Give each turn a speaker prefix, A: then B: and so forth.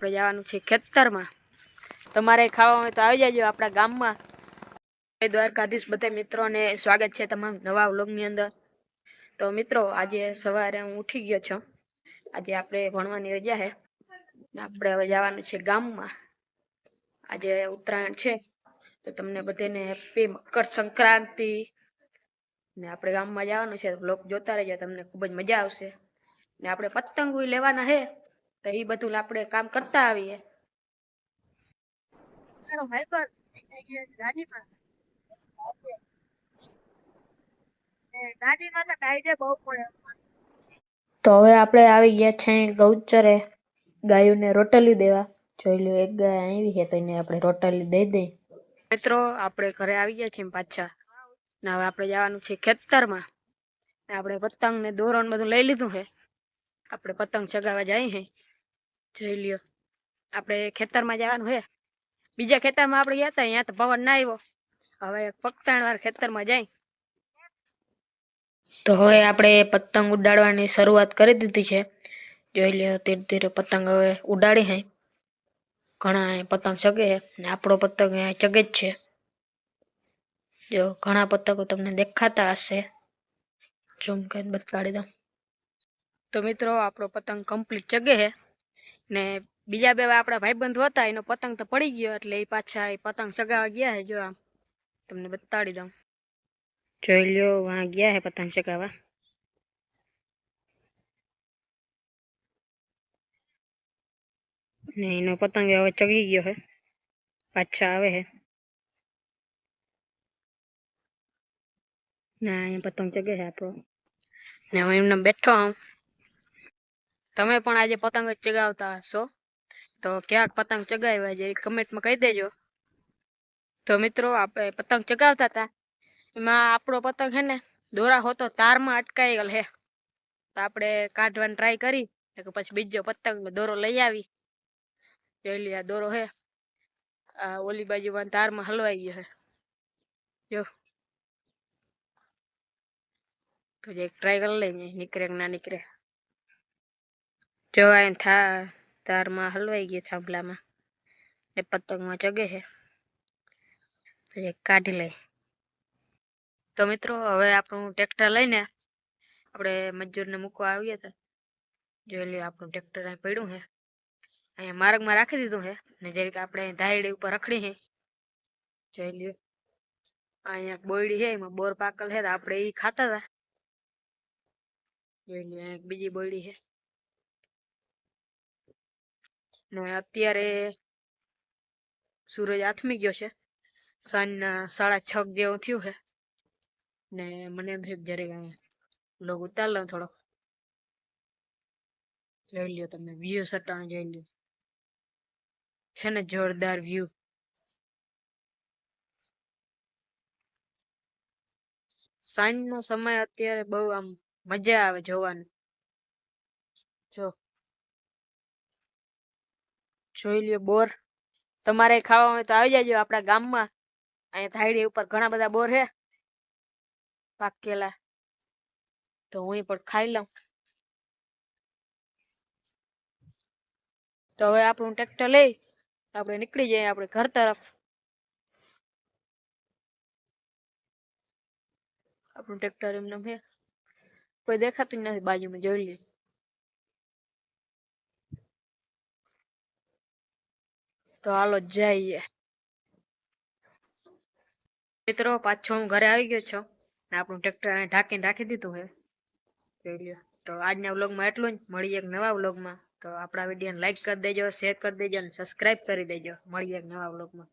A: આપણે જવાનું છે ખેતરમાં. તમારે ખાવા હોય તો આવી જાજો આપણા ગામમાં. દ્વારકાધીશ બધા મિત્રોને સ્વાગત છે તમારા નવા વ્લોગની અંદર. તો મિત્રો આજે સવારે હું ઉઠી ગયો છું. આજે આપણે ભણવાની રજા છે. આપણે હવે જવાનું છે ગામમાં. આજે ઉત્તરાયણ છે તો તમને બધાને હેપી મકર સંક્રાંતિ. ને આપણે ગામમાં જવાનું છે. વ્લોગ જોતા રહેજો, તમને ખૂબ જ મજા આવશે. ને આપણે પતંગો લેવાના છે તો એ બધું આપણે કામ કરતા આવીએ. તો હવે આપણે આવી ગયા છે ગૌચરે ગાયોને રોટલી દેવા. જોઈ લો, એક ગાય આવી છે તો એને આપણે રોટલી દઈ દઈ. મિત્રો આપણે ઘરે આવી ગયા છીએ પાછા. ને હવે આપણે જવાનું છે ખેતરમાં. ને આપણે પતંગ ને દોરણ બધું લઈ લીધું છે. આપણે પતંગ ચગાવવા જાય છે. જોઈ લ્યો, આપણે ખેતરમાં જવાનું છે. બીજા ખેતરમાં આપણે ગયા હતા, અહીંયા તો પવન ના આવ્યો. હવે પગતાણવાર ખેતરમાં જાય. તો હવે આપણે પતંગ ઉડાડવાની શરૂઆત કરી દીધી છે. જોઈ લ્યો, ધીરે ધીરે પતંગ હવે ઉડાડી છે. ઘણા પતંગ ચગે છે ને આપણો પતંગ અહીંયા ચગે જ છે. જો ઘણા પતંગો તમને દેખાતા હશે, ઝૂમ કરીને બતાડી દઉં. તો મિત્રો આપણો પતંગ કમ્પ્લીટ ચગે છે. ને બીજા બે આપણા ભાઈબંધો હતા, એનો પતંગ તો પડી ગયો એટલે એ પાછા એ પતંગ ચગાવવા ગયા છે. જો આમ તમને બતાડી દઉં. જોઈ લ્યો, વહાં ગયા છે પતંગ ચગાવવા. ને એનો પતંગ હવે ચગી ગયો છે, પાછા આવે છે. ને અહીંયા પતંગ ચગે છે આપણો. ને હું એમને બેઠો હું. તમે પણ આજે પતંગ જ ચગાવતા હશો તો ક્યાંક પતંગ ચગાવ્યા જે કમેન્ટમાં કહી દેજો. તો મિત્રો આપણે પતંગ ચગાવતા હતા, એમાં આપણો પતંગ છે ને દોરા હોતો તારમાં અટકાઈ ગયેલ હે. તો આપણે કાઢવાની ટ્રાય કરી તો પછી બીજો પતંગ દોરો લઈ આવી. જોઈ લે, આ દોરો હે આ ઓલી બાજુમાં તારમાં હલવાઈ ગયો હે. જો તો એક ટ્રાય કરી લઈએ, નીકળે કે ના નીકળે. જો આ તારમાં હલવાઈ ગઈ થાંભલામાં ને પતંગમાં ચગે છે. તો એક કાઢી લઈ. તો મિત્રો હવે આપણું ટ્રેક્ટર લઈને આપણે મજૂરને મૂકવા આવ્યા હતા. જોઈ લે, આપણું ટ્રેક્ટર અહીં પડ્યું છે, અહીંયા માર્ગમાં રાખી દીધું છે. ને જરીક આપણે ધાયડી ઉપર રખડી છે. જોઈ લ્યો, અહીંયા બોયડી છે, એમાં બોર પાકલ છે તો આપણે એ ખાતા હતા. જોઈ લ્યો, એક બીજી બોયડી છે. ને અત્યારે સૂરજ આથમી ગયો છે, સાંજના 6:30 જેવું થયું છે. ને મને એમ થયું જરીક લોગ ઉતાર લઉં થોડોક. જોઈ લ્યો, તમે વ્યૂ સટાણ જોઈ લ્યો, છે ને જોરદાર વ્યૂ. સાંજનો સમય અત્યારે બહુ આમ મજા આવે જોવાની. જોઈ લ્યો બોર. તમારે ખાવા હોય તો આવી જાજો આપણા ગામમાં. અહીંયા થાયડી ઉપર ઘણા બધા બોર છે પાકેલા, તો હું પણ ખાઈ લઉં. તો હવે આપણું ટ્રેક્ટર લઈ આપણે નીકળી જઈએ આપણે ઘર તરફ. આપણું ટ્રેક્ટર એમને છે, કોઈ દેખાતું નથી બાજુમાં. જોઈ લે, તો હાલો જઈએ. મિત્રો પાછો હું ઘરે આવી ગયો છું ને આપણું ટ્રેક્ટર ઢાંકીને રાખી દીધું છે. જોઈ લ્યો, તો આજના વ્લોગમાં એટલું જ. મળીએ એક નવા વ્લોગમાં. તો આપણા વિડીયોને લાઈક કરી દેજો, શેર કરી દેજો અને સબસ્ક્રાઈબ કરી દેજો. મળીએ એક નવા વ્લોગમાં.